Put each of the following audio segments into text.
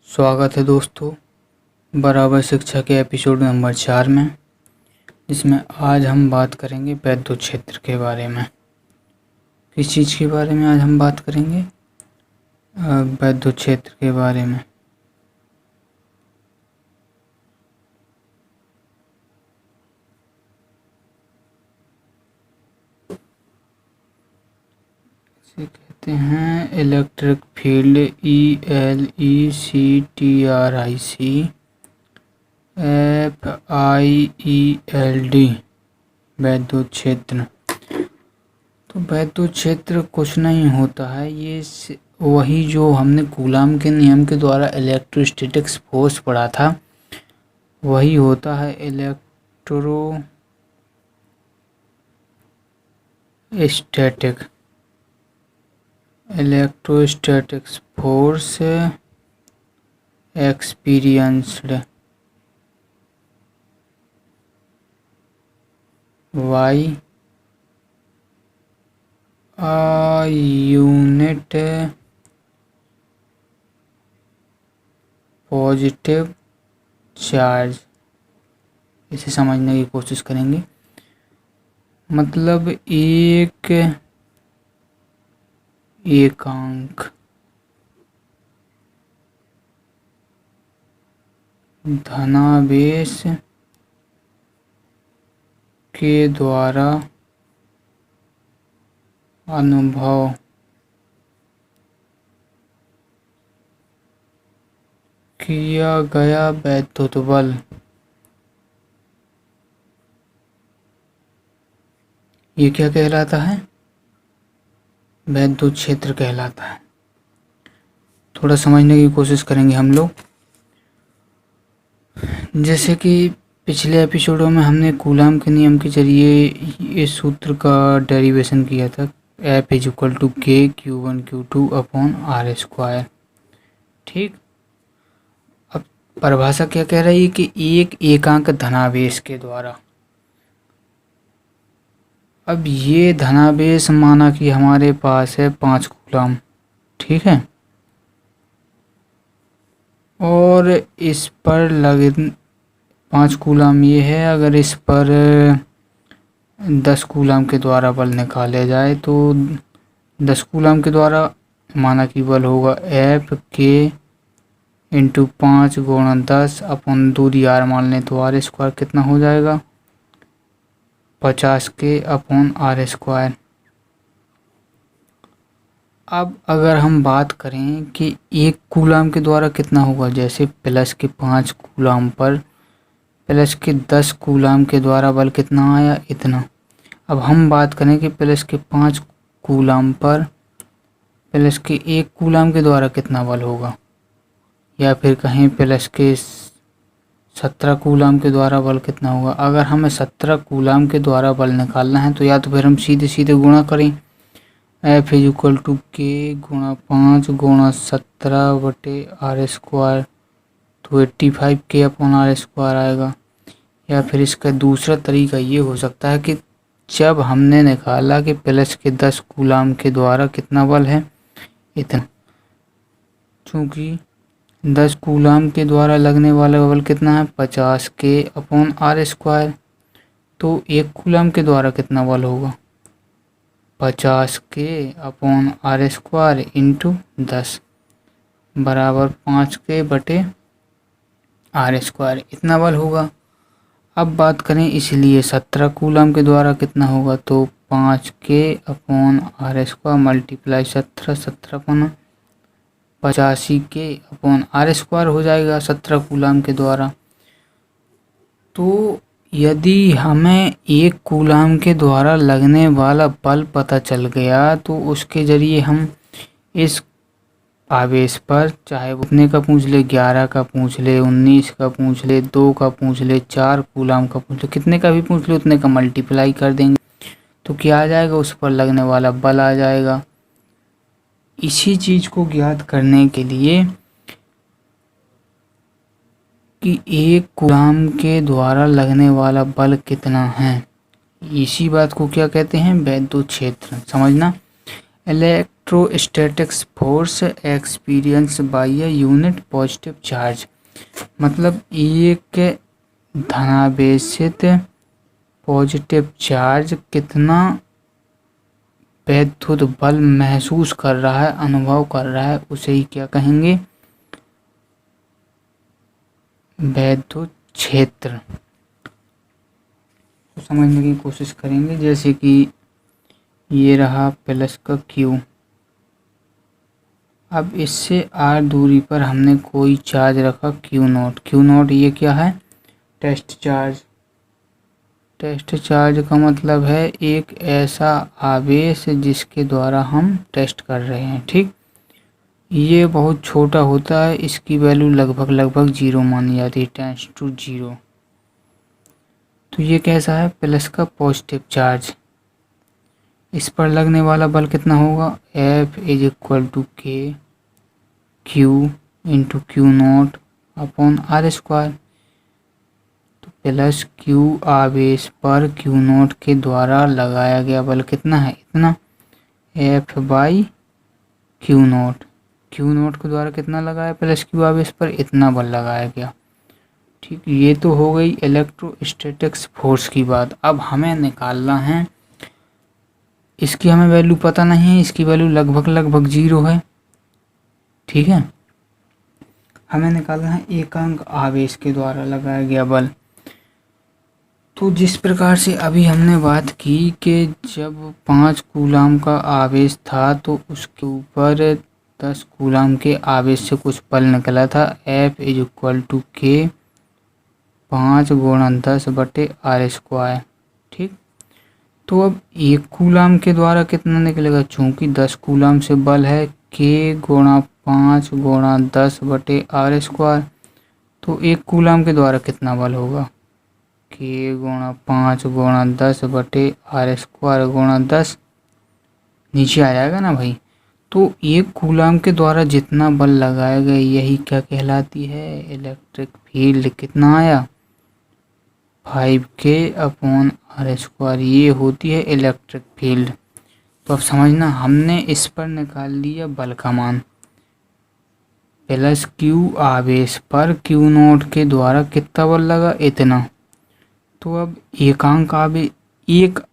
स्वागत है दोस्तों बराबर शिक्षा के एपिसोड नंबर 4 में, जिसमें आज हम बात करेंगे वैद्युत क्षेत्र के बारे में। किस चीज़ के बारे में आज हम बात करेंगे? वैद्युत क्षेत्र के बारे में। इसे कहते हैं इलेक्ट्रिक फील्ड, ELECTRIC वैद्युत क्षेत्र। तो वैद्युत क्षेत्र कुछ नहीं होता है, ये वही जो हमने कूलाम के नियम के द्वारा इलेक्ट्रोस्टैटिक्स फोर्स पढ़ा था, वही होता है electrostatics force experienced bye a unit positive charge. इसे समझने की कोशिश करेंगे। मतलब एक एकांक धनावेश के द्वारा अनुभव किया गया वैद्युत बल ये क्या कहलाता है? वैद्युत क्षेत्र कहलाता है। थोड़ा समझने की कोशिश करेंगे हम लोग। जैसे कि पिछले एपिसोडों में हमने कूलाम के नियम के जरिए इस सूत्र का डेरिवेशन किया था, F = K Q1 Q2 upon R²। ठीक, अब परिभाषा क्या कह रही है कि एक एकांक धनावेश के द्वारा। अब ये धनावेश माना कि हमारे पास है 5 कूलाम, ठीक है, और इस पर लगे 5 कूलाम ये है। अगर इस पर 10 कूलाम के द्वारा बल निकाले जाए तो 10 कूलाम के द्वारा माना कि बल होगा F K × 5 × 10 अपॉन 2R मान लें तो R² कितना हो जाएगा? 50 K अपॉन R²। अब अगर हम बात करें कि 1 कूलाम के द्वारा कितना होगा, जैसे प्लस के 5 कूलाम पर प्लस के 10 कूलाम के द्वारा बल कितना आया? इतना। अब हम बात करें कि प्लस के 5 कूलाम पर प्लस के 1 कूलाम के द्वारा कितना बल होगा, या फिर कहें प्लस के 17 कूलाम के द्वारा बल कितना होगा। अगर हमें 17 कूलाम के द्वारा बल निकालना है तो या तो फिर हम सीधे सीधे गुणा करें, F = K × 5 × 17/R², तो 85 K अपॉन R² आएगा। या फिर इसका दूसरा तरीका ये हो सकता है कि जब हमने निकाला कि प्लस के 10 कूलाम के द्वारा कितना बल है, इतना, चूँकि 10 कूलाम के द्वारा लगने वाला बल कितना है? 50 K अपॉन R²। तो 1 कूलाम के द्वारा कितना बल होगा? 50 K अपॉन R² × 10 बराबर 5 K/R², इतना बल होगा। अब बात करें इसलिए 17 कूलाम के द्वारा कितना होगा, तो 5 K upon R² multiply 17 85 K upon R² हो जाएगा 17 कूलाम के द्वारा। तो यदि हमें 1 कूलाम के द्वारा लगने वाला बल पता चल गया तो उसके जरिए हम इस आवेश पर, चाहे उतने का पूछ ले, 11 का पूछ ले, 19 का पूछ ले, 2 का पूछ ले, 4 कूलाम का पूछ ले, कितने का भी पूछ ले, उतने का मल्टीप्लाई कर देंगे तो क्या आ जाएगा? उस पर लगने वाला बल आ जाएगा। इसी चीज़ को ज्ञात करने के लिए कि 1 कूलाम के द्वारा लगने वाला बल कितना है, इसी बात को क्या कहते हैं? वैद्युत क्षेत्र। समझना, electrostatics force experience by a unit positive charge. मतलब एक धनावेशित पॉजिटिव चार्ज कितना वैद्युत बल महसूस कर रहा है, अनुभव कर रहा है, उसे ही क्या कहेंगे, वैद्युत क्षेत्र। तो समझने की कोशिश करेंगे। जैसे कि ये रहा प्लस का क्यू। अब इससे आर दूरी पर हमने कोई चार्ज रखा क्यू नॉट। क्यू नॉट ये क्या है, टेस्ट चार्ज। टेस्ट चार्ज का मतलब है एक ऐसा आवेश जिसके द्वारा हम टेस्ट कर रहे हैं। ठीक, ये बहुत छोटा होता है, इसकी वैल्यू लगभग 0 मानी जाती है, टेंस टू 0। तो ये कैसा है, प्लस का पॉजिटिव चार्ज। इस पर लगने वाला बल कितना होगा, F is equal to k q into q naught upon r square. तो प्लस क्यू आवेश पर क्यू नॉट के द्वारा लगाया गया बल कितना है, इतना, F by Q naught. Q naught के द्वारा कितना लगाया, प्लस क्यू आवेश पर इतना बल लगाया गया। ठीक, ये तो हो गई इलेक्ट्रोस्टैटिक्स फोर्स की बात। अब हमें निकालना है, इसकी हमें वैल्यू पता नहीं है, इसकी वैल्यू लगभग 0 है। ठीक है, हमें निकालना है एकांक आवेश के द्वारा लगाया गया बल। तो जिस प्रकार से अभी हमने बात की कि जब 5 कूलाम का आवेश था तो उसके ऊपर 10 कूलाम के आवेश से कुछ बल निकला था, F इज इक्वल टू के 5 गुणा 10 बटे आर स्क्वायर। ठीक, तो अब 1 कूलाम के द्वारा कितना निकलेगा, चूंकि 10 कूलाम से बल है, के गुणा 5 गुणा 10 बटे आर स्क्वायर। तो 1 कूलाम के द्वारा कितना बल होगा, के गुणा 5 गुणा 10 बटे आर स्क्वायर गुणा 10, नीचे आ जाएगा ना भाई। तो 1 कूलाम के द्वारा जितना बल लगाया गया यही क्या कहलाती है, इलेक्ट्रिक फील्ड। कितना आया, 5K अपॉन आर स्क्वायर, ये होती है इलेक्ट्रिक फील्ड। तो अब समझना, हमने इस पर निकाल लिया बल का मान, प्लस क्यू आवेश पर क्यू नॉट के द्वारा कितना बल लगा, इतना। तो अब एकांक आवेश, 1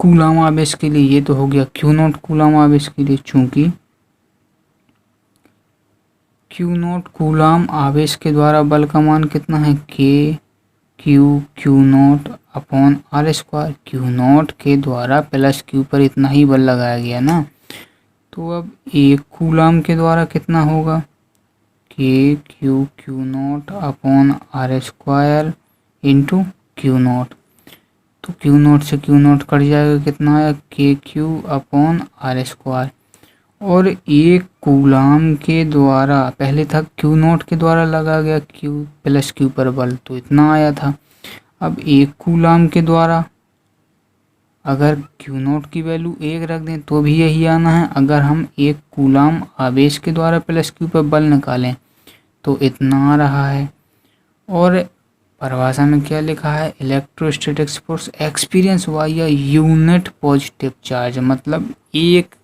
कूलाम आवेश के लिए ये तो हो गया क्यू नॉट कूलाम आवेश के लिए, चूंकि क्यू नॉट कूलाम आवेश के द्वारा बल का मान कितना है, k q naught upon r square. Q naught के द्वारा प्लस क्यू पर इतना ही बल लगाया गया ना। तो अब 1 कूलाम के द्वारा कितना होगा, k q naught upon r square into q naught. तो क्यू नॉट से क्यू नॉट कट जाएगा, कितना आया, के क्यू अपॉन आर स्क्वायर। और 1 कूलाम के द्वारा, पहले था क्यू नॉट के द्वारा लगा गया क्यू प्लस क्यू पर बल, तो इतना आया था। अब 1 कूलाम के द्वारा अगर क्यू नॉट की वैल्यू 1 रख दें तो भी यही आना है। अगर हम 1 कूलाम आवेश के द्वारा प्लस क्यू पर बल निकालें तो इतना आ रहा है। और परिभाषा में क्या लिखा है, electrostatics force experience by a unit positive charge, मतलब 1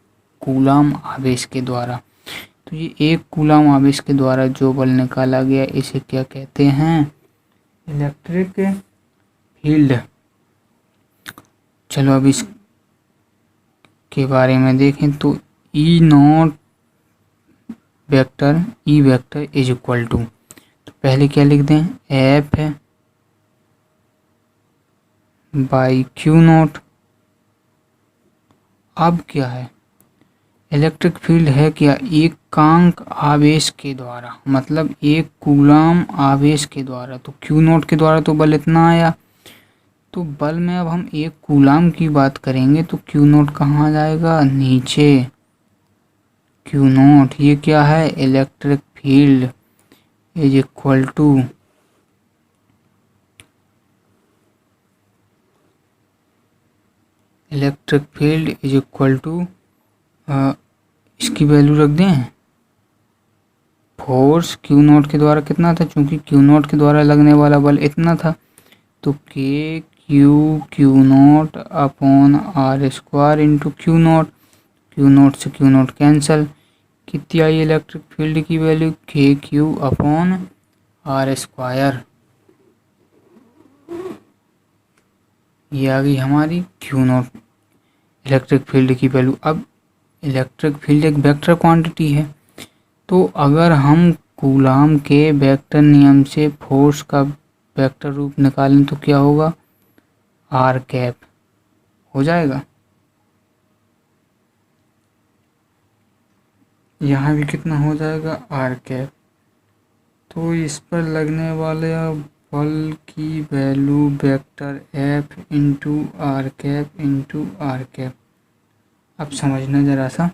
कूलाम आवेश के द्वारा। तो ये 1 कूलाम आवेश के द्वारा जो बल निकाला गया इसे क्या कहते हैं, इलेक्ट्रिक फील्ड। चलो अब इसके बारे में देखें तो E naught vector is equal to, तो पहले क्या लिख दें, एफ बाई क्यू नॉट। अब क्या है, इलेक्ट्रिक फील्ड है क्या, एकांक आवेश के द्वारा, मतलब 1 कूलाम आवेश के द्वारा। तो क्यू नॉट के द्वारा तो बल इतना आया, तो बल में अब हम 1 कूलाम की बात करेंगे तो क्यू नॉट कहाँ जाएगा, नीचे। क्यू नॉट ये क्या है, electric field is equal to इसकी वैल्यू रख दें, फोर्स क्यू नॉट के द्वारा कितना था, चूंकि क्यू नॉट के द्वारा लगने वाला बल इतना था, तो q naught upon r square into q naught. Q naught से क्यू नोट कैंसिल, कितनी आई इलेक्ट्रिक फील्ड की value, k q upon r square. ये आ गई हमारी क्यू नोट इलेक्ट्रिक फील्ड की वैल्यू। अब इलेक्ट्रिक फील्ड एक वेक्टर क्वांटिटी है, तो अगर हम कूलाम के वेक्टर नियम से फोर्स का वेक्टर रूप निकालें तो क्या होगा, आर कैप हो जाएगा। यहाँ भी कितना हो जाएगा, आर कैप। तो इस पर लगने वाले बल की value vector F into r cap. अब समझना जरा सा,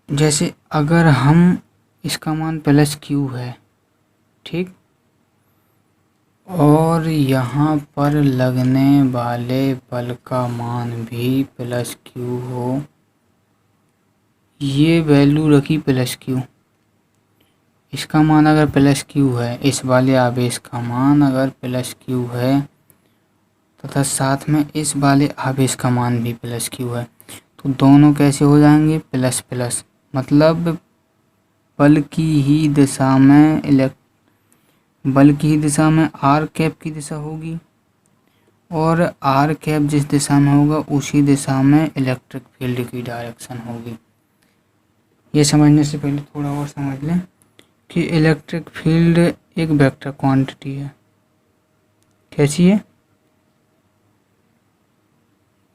जैसे अगर हम इसका मान प्लस क्यू है, ठीक, और यहाँ पर लगने वाले बल का मान भी प्लस क्यू हो, ये वैल्यू रखी प्लस क्यू, इसका मान अगर प्लस क्यू है, इस वाले आवेश का मान अगर प्लस क्यू है तथा साथ में इस वाले आवेश का मान भी प्लस क्यू है, तो दोनों कैसे हो जाएंगे, प्लस प्लस, मतलब बल की ही दिशा में आर कैप की दिशा होगी, और आर कैप जिस दिशा में होगा उसी दिशा में इलेक्ट्रिक फील्ड की डायरेक्शन होगी। ये समझने से पहले थोड़ा और समझ लें कि इलेक्ट्रिक फील्ड एक वेक्टर क्वांटिटी है। कैसी है,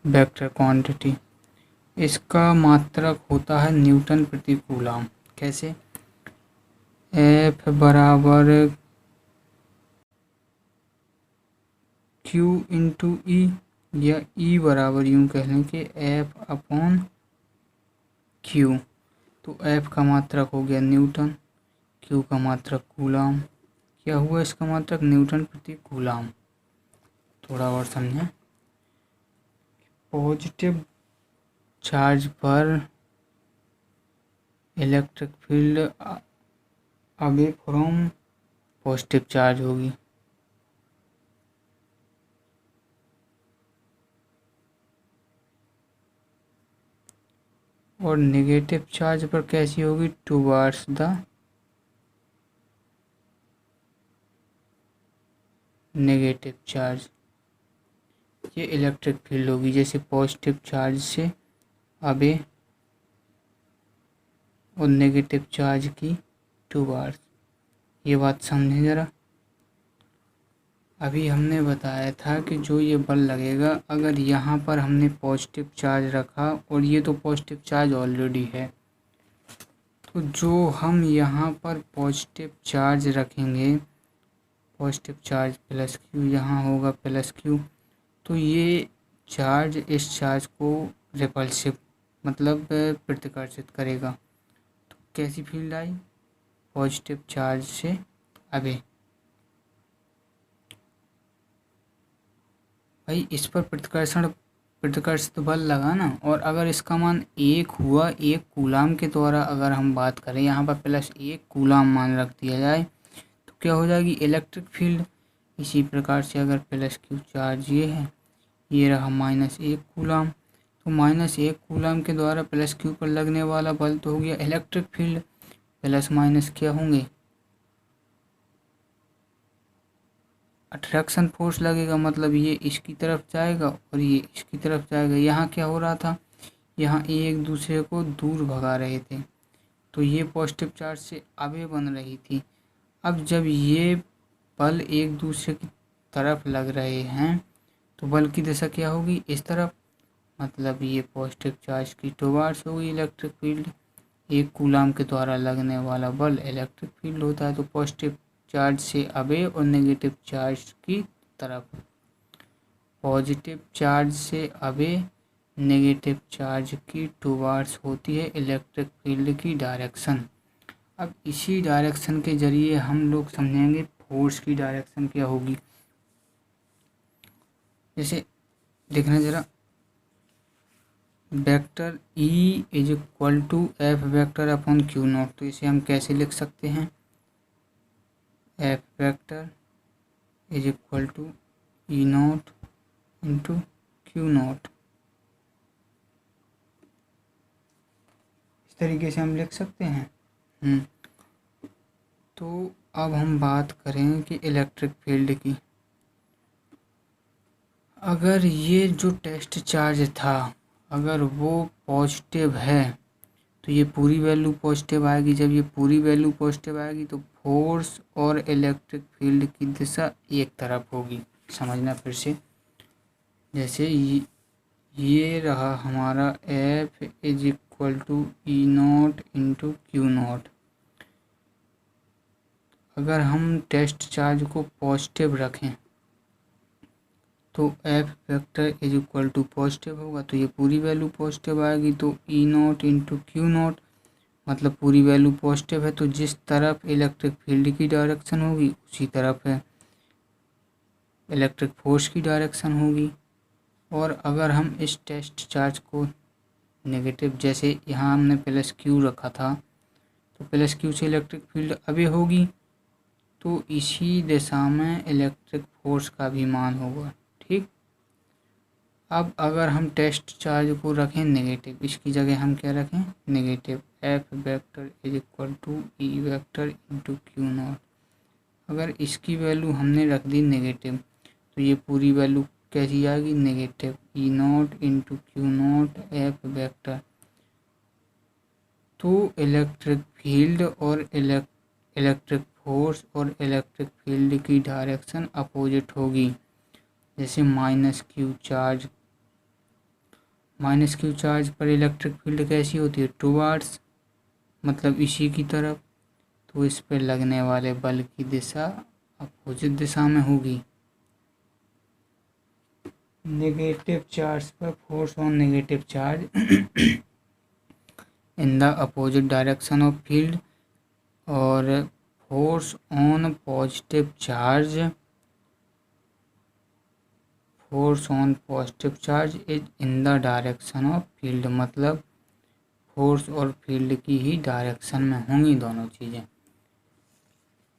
वेक्टर क्वांटिटी। इसका मात्रक होता है न्यूटन प्रति कूलाम। कैसे, एफ बराबर क्यू इंटू ई, या ई बराबर यूँ कह लें कि एफ अपॉन क्यू। तो एफ का मात्रक हो गया न्यूटन, क्यू का मात्रक कूलाम। क्या हुआ इसका मात्रक, न्यूटन प्रति कूलाम। थोड़ा और समझें, पॉजिटिव चार्ज पर electric field away from positive charge होगी, और नेगेटिव चार्ज पर कैसी होगी, टुवार्ड्स द नेगेटिव चार्ज। ये इलेक्ट्रिक फील्ड होगी, जैसे पॉजिटिव चार्ज से अवे और नेगेटिव चार्ज की टुवार्ड्स। ये बात समझें ज़रा। अभी हमने बताया था कि जो ये बल लगेगा, अगर यहाँ पर हमने पॉजिटिव चार्ज रखा और ये तो पॉजिटिव चार्ज ऑलरेडी है, तो जो हम यहाँ पर पॉजिटिव चार्ज रखेंगे, पॉजिटिव चार्ज प्लस क्यू, यहाँ होगा प्लस क्यू, तो ये चार्ज इस चार्ज को रिपल्सिव मतलब प्रतिकर्षित करेगा। तो कैसी फील्ड आई, पॉजिटिव चार्ज से अवे। भाई इस पर प्रतिकर्षित बल लगा ना, और अगर इसका मान 1 हुआ, 1 कूलाम के द्वारा अगर हम बात करें, यहाँ पर प्लस 1 कूलाम मान रख दिया जाए, तो क्या हो जाएगी, इलेक्ट्रिक फील्ड। इसी प्रकार से अगर प्लस क्यू चार्ज ये है, ये रहा -1 कूलाम, तो -1 कूलाम के द्वारा प्लस क्यू पर लगने वाला बल तो हो गया इलेक्ट्रिक फील्ड। प्लस माइनस क्या होंगे, अट्रैक्शन फोर्स लगेगा, मतलब ये इसकी तरफ जाएगा और ये इसकी तरफ जाएगा। यहाँ क्या हो रहा था, यहाँ एक दूसरे को दूर भगा रहे थे, तो ये पॉजिटिव चार्ज से अवे बन रही थी। अब जब ये बल एक दूसरे की तरफ लग रहे हैं, तो बल की दिशा क्या होगी, इस तरफ, मतलब ये पॉजिटिव चार्ज की टुवार्ड्स होगी इलेक्ट्रिक फील्ड। 1 कूलाम के द्वारा लगने वाला बल इलेक्ट्रिक फील्ड होता है, तो पॉजिटिव चार्ज से अवे और नेगेटिव चार्ज की तरफ। पॉजिटिव चार्ज से अवे, नेगेटिव चार्ज की टुवार्ड्स होती है इलेक्ट्रिक फील्ड की डायरेक्शन। अब इसी डायरेक्शन के जरिए हम लोग समझेंगे फोर्स की डायरेक्शन क्या होगी। जैसे देखना ज़रा, vector E is equal to F vector upon q naught, तो इसे हम कैसे लिख सकते हैं, F vector is equal to E naught into q naught. इस तरीके से हम लिख सकते हैं। तो अब हम बात करें कि इलेक्ट्रिक फील्ड की। अगर ये जो टेस्ट चार्ज था अगर वो पॉजिटिव है तो ये पूरी वैल्यू पॉजिटिव आएगी। जब ये पूरी वैल्यू पॉजिटिव आएगी तो फोर्स और इलेक्ट्रिक फील्ड की दिशा एक तरफ होगी। समझना फिर से, जैसे ये रहा हमारा F is equal to E naught into q naught. अगर हम टेस्ट चार्ज को पॉजिटिव रखें तो F vector is equal to positive होगा, तो ये पूरी वैल्यू पॉजिटिव आएगी। तो E naught into q naught मतलब पूरी वैल्यू पॉजिटिव है तो जिस तरफ इलेक्ट्रिक फील्ड की डायरेक्शन होगी उसी तरफ है इलेक्ट्रिक फोर्स की डायरेक्शन होगी। और अगर हम इस टेस्ट चार्ज को नेगेटिव, जैसे यहाँ हमने प्लस क्यू रखा था तो प्लस क्यू से इलेक्ट्रिक फील्ड अवे होगी, तो इसी दिशा में इलेक्ट्रिक फोर्स का भी मान होगा। ठीक, अब अगर हम टेस्ट चार्ज को रखें नेगेटिव, इसकी जगह हम क्या रखें negative, F vector is equal to E vector into q naught. अगर इसकी वैल्यू हमने रख दी नेगेटिव तो ये पूरी वैल्यू कैसी आएगी negative, E naught into q not F vector. तो इलेक्ट्रिक फील्ड और इलेक्ट्रिक फोर्स और इलेक्ट्रिक फील्ड की डायरेक्शन अपोजिट होगी। जैसे माइनस क्यू चार्ज पर इलेक्ट्रिक फील्ड कैसी होती है टुवार्ड्स, मतलब इसी की तरफ, तो इस पर लगने वाले बल की दिशा अपोजिट दिशा में होगी। नेगेटिव चार्ज पर force on negative charge in the opposite direction of field और force on positive charge is in the direction of field, मतलब फोर्स और फील्ड की ही डायरेक्शन में होंगी दोनों चीज़ें।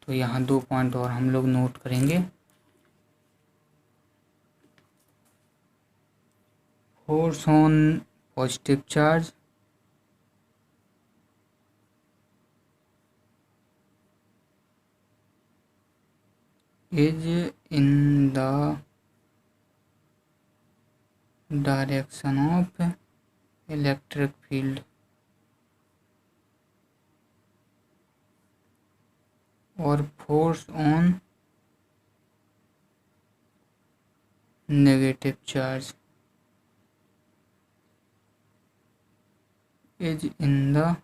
तो यहाँ 2 पॉइंट और हम लोग नोट करेंगे। Force on positive charge is in the direction of electric field और force on negative charge is in the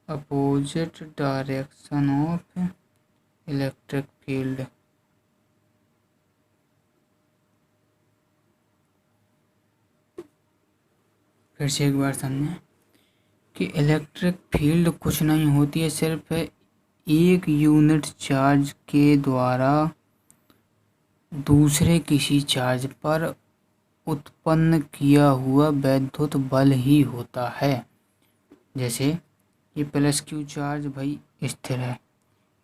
opposite direction of electric field. फिर से एक बार समझें कि इलेक्ट्रिक फील्ड कुछ नहीं होती है, सिर्फ एक यूनिट चार्ज के द्वारा दूसरे किसी चार्ज पर उत्पन्न किया हुआ वैद्युत बल ही होता है। जैसे ये प्लस क्यू चार्ज भाई स्थिर है,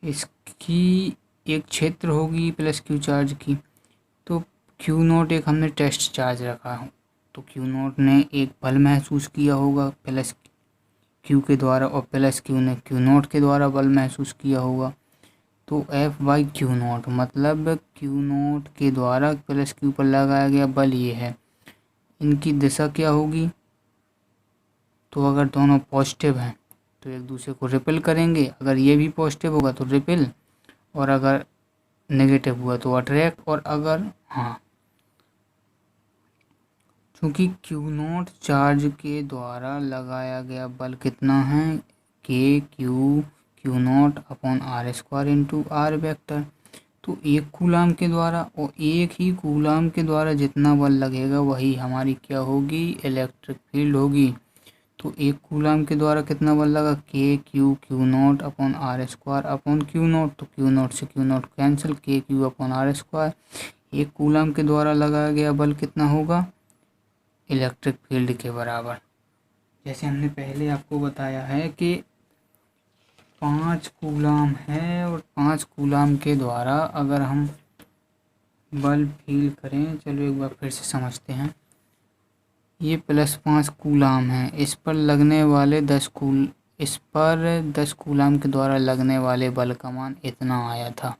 इसकी एक क्षेत्र होगी प्लस क्यू चार्ज की, तो क्यू नॉट एक हमने टेस्ट चार्ज रखा हो तो क्यू नॉट ने एक बल महसूस किया होगा प्लस क्यू के द्वारा और प्लस क्यू ने क्यू नॉट के द्वारा बल महसूस किया होगा। तो एफ बाई क्यू नॉट मतलब क्यू नॉट के द्वारा प्लस क्यू पर लगाया गया बल ये है। इनकी दिशा क्या होगी, तो अगर दोनों पॉजिटिव हैं तो एक दूसरे को रिपेल करेंगे, अगर ये भी पॉजिटिव होगा तो रिपेल, और अगर नेगेटिव हुआ तो अट्रैक्ट। और अगर चूँकि क्यू नॉट चार्ज के द्वारा लगाया गया बल कितना है k q naught upon r square into r vector. तो एक कूलाम के द्वारा और एक ही कूलाम के द्वारा जितना बल लगेगा वही हमारी क्या होगी इलेक्ट्रिक फील्ड होगी। तो एक कूलाम के द्वारा कितना बल लगा k q naught upon r square upon q naught, तो क्यू नॉट से q naught cancel, k q upon r square. एक कूलाम के द्वारा लगाया गया बल कितना होगा इलेक्ट्रिक फील्ड के बराबर। जैसे हमने पहले आपको बताया है कि 5 कूलाम है और 5 कूलाम के द्वारा अगर हम बल फील करें। चलो एक बार फिर से समझते हैं। ये +5 कूलाम है, इस पर 10 कूलाम के द्वारा लगने वाले बल का मान इतना आया था।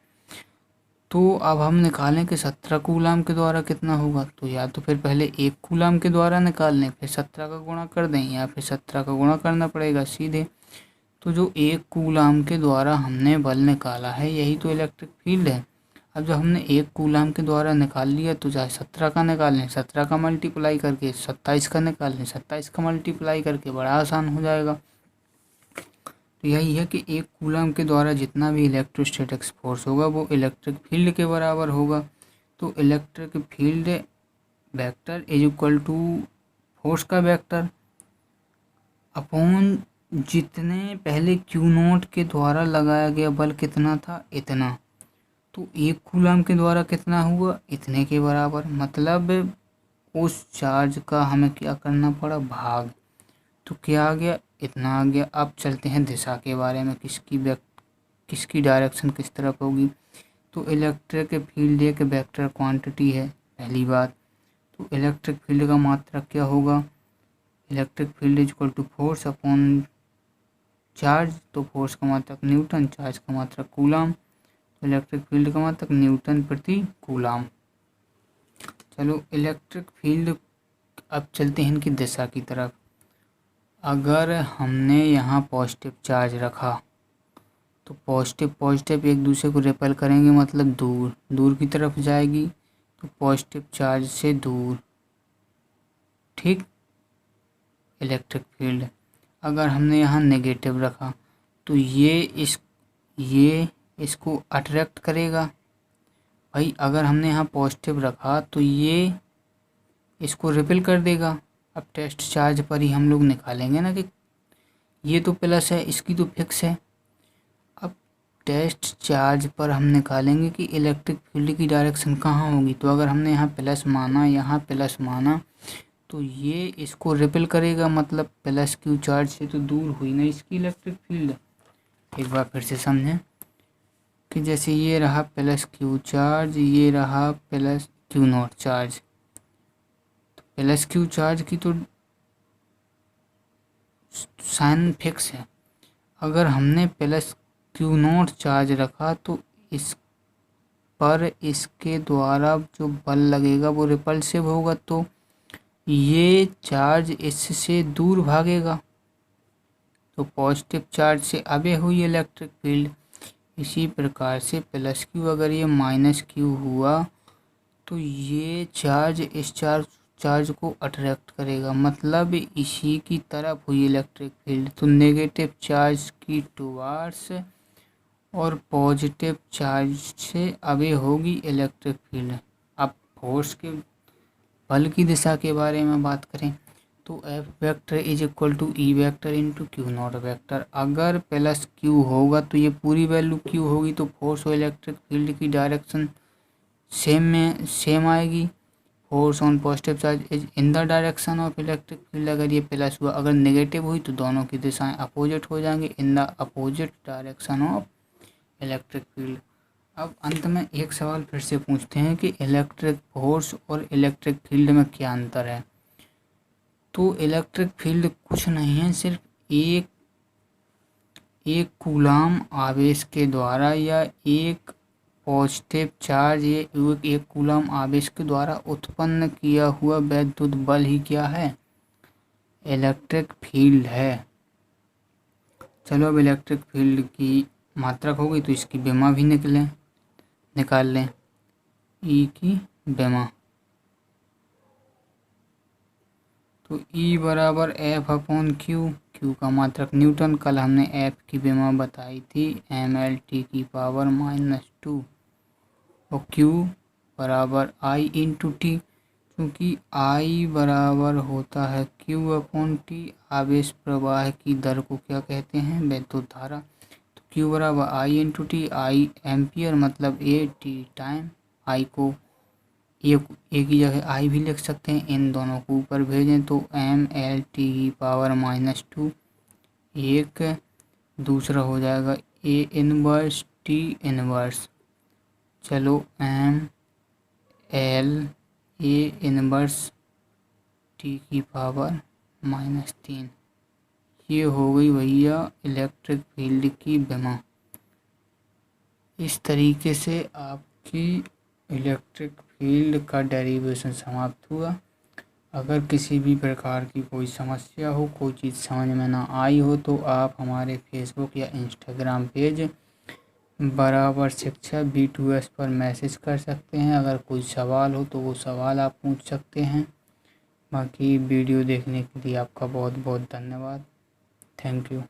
तो अब हम निकालें कि 17 कूलाम के द्वारा कितना होगा। तो या तो फिर पहले 1 कूलाम के द्वारा निकाल लें, फिर 17 का गुणा कर दें, या फिर 17 का गुणा करना पड़ेगा सीधे। तो जो 1 कूलाम के द्वारा हमने बल निकाला है, यही तो इलेक्ट्रिक फील्ड है। अब जब हमने 1 कूलाम के द्वारा निकाल लिया, तो चाहे 17 का निकाल लें, 17 का मल्टीप्लाई करके 27 का निकाल लें, 27 का मल्टीप्लाई करके, बड़ा आसान हो जाएगा। तो यही है कि 1 कूलाम के द्वारा जितना भी इलेक्ट्रोस्टैटिक फोर्स होगा वो इलेक्ट्रिक फील्ड के बराबर होगा। तो electric field vector is equal to force का वेक्टर अपॉन जितने पहले Q0 के द्वारा लगाया गया बल कितना था, इतना। तो 1 कूलाम के द्वारा कितना हुआ, इतने के बराबर। मतलब उस चार्ज का हमें क्या करना पड़ा, भाग। तो क्या आ गया, इतना आ गया। अब चलते हैं दिशा के बारे में, किसकी डायरेक्शन किस तरफ होगी। तो इलेक्ट्रिक फील्ड एक वेक्टर क्वांटिटी है, पहली बात। तो इलेक्ट्रिक फील्ड का मात्रक क्या होगा, electric field is equal to force upon charge. तो फोर्स का मात्रक न्यूटन, चार्ज का मात्रक कूलाम। तो इलेक्ट्रिक फील्ड का मात्रक न्यूटन प्रति कूलाम। चलो इलेक्ट्रिक फील्ड, अब चलते हैं इनकी दिशा की तरफ। अगर हमने यहाँ पॉजिटिव चार्ज रखा तो पॉजिटिव एक दूसरे को रिपेल करेंगे, मतलब दूर की तरफ जाएगी। तो पॉजिटिव चार्ज से दूर, ठीक, इलेक्ट्रिक फील्ड। अगर हमने यहाँ नेगेटिव रखा तो ये इसको अट्रैक्ट करेगा। भाई अगर हमने यहाँ पॉजिटिव रखा तो ये इसको रिपेल कर देगा। अब टेस्ट चार्ज पर ही हम लोग निकालेंगे ना कि ये तो प्लस है, इसकी तो फिक्स है। अब टेस्ट चार्ज पर हम निकालेंगे कि इलेक्ट्रिक फील्ड की डायरेक्शन कहाँ होगी। तो अगर हमने यहाँ प्लस माना, यहाँ प्लस माना, तो ये इसको रिपेल करेगा, मतलब +Q चार्ज से तो दूर हुई ना इसकी इलेक्ट्रिक फील्ड। एक बार फिर से समझें कि जैसे ये रहा +Q चार्ज, ये रहा +Q0 चार्ज। तो +Q चार्ज की तो साइन फिक्स है। अगर हमने +Q0 चार्ज रखा तो इस पर इसके द्वारा जो बल लगेगा वो रिपल्सिव होगा, तो ये चार्ज इससे दूर भागेगा। तो पॉजिटिव चार्ज से आगे हुई इलेक्ट्रिक फील्ड। इसी प्रकार से +Q अगर ये -Q हुआ तो ये चार्ज इस चार्ज को अट्रैक्ट करेगा, मतलब इसी की तरफ हुई इलेक्ट्रिक फील्ड। तो नेगेटिव चार्ज की टुवार्ड्स और पॉजिटिव चार्ज से आगे होगी इलेक्ट्रिक फील्ड। अब फोर्स के बल की दिशा के बारे में बात करें तो F vector is equal to E vector into Q0 vector. अगर +Q होगा तो ये पूरी वैल्यू Q होगी, तो फोर्स और इलेक्ट्रिक फील्ड की डायरेक्शन सेम आएगी। Force on positive charge is in the direction of electric field. अगर ये प्लस हुआ, अगर नेगेटिव हुई तो दोनों की दिशाएं अपोजिट हो जाएंगी, इन the opposite direction of electric field. अब अंत में एक सवाल फिर से पूछते हैं कि इलेक्ट्रिक फोर्स और इलेक्ट्रिक फील्ड में क्या अंतर है। तो इलेक्ट्रिक फील्ड कुछ नहीं है, सिर्फ एक कूलाम आवेश के द्वारा या एक पॉजिटिव चार्ज ये एक कूलाम आवेश के द्वारा उत्पन्न किया हुआ वैद्युत बल ही क्या है, इलेक्ट्रिक फील्ड है। चलो अब इलेक्ट्रिक फील्ड की मात्रक हो गई तो इसकी विमा भी निकाल लें। ई की विमा, तो E बराबर F/Q। Q का मात्रक न्यूटन, कल हमने F की विमा बताई थी mLT की पावर -2, और Q बराबर I इंटू टी। क्योंकि I बराबर होता है Q/T। आवेश प्रवाह की दर को क्या कहते हैं, वैद्युत धारा। तो Q बराबर I into T, I ampere मतलब AT टाइम। I को एक ही जगह I भी लिख सकते हैं, इन दोनों को ऊपर भेजें तो mLT की पावर -2 एक, दूसरा हो जाएगा A इनवर्स T इनवर्स। चलो एल ए इनवर्स टी की पावर -3। ये हो गई भैया इलेक्ट्रिक फील्ड की विमा। इस तरीके से आपकी इलेक्ट्रिक फील्ड का डेरिवेशन समाप्त हुआ। अगर किसी भी प्रकार की कोई समस्या हो, कोई चीज़ समझ में ना आई हो, तो आप हमारे फेसबुक या इंस्टाग्राम पेज बराबर शिक्षा B2S पर मैसेज कर सकते हैं। अगर कोई सवाल हो तो वो सवाल आप पूछ सकते हैं। बाकी वीडियो देखने के लिए आपका बहुत बहुत धन्यवाद। Thank you.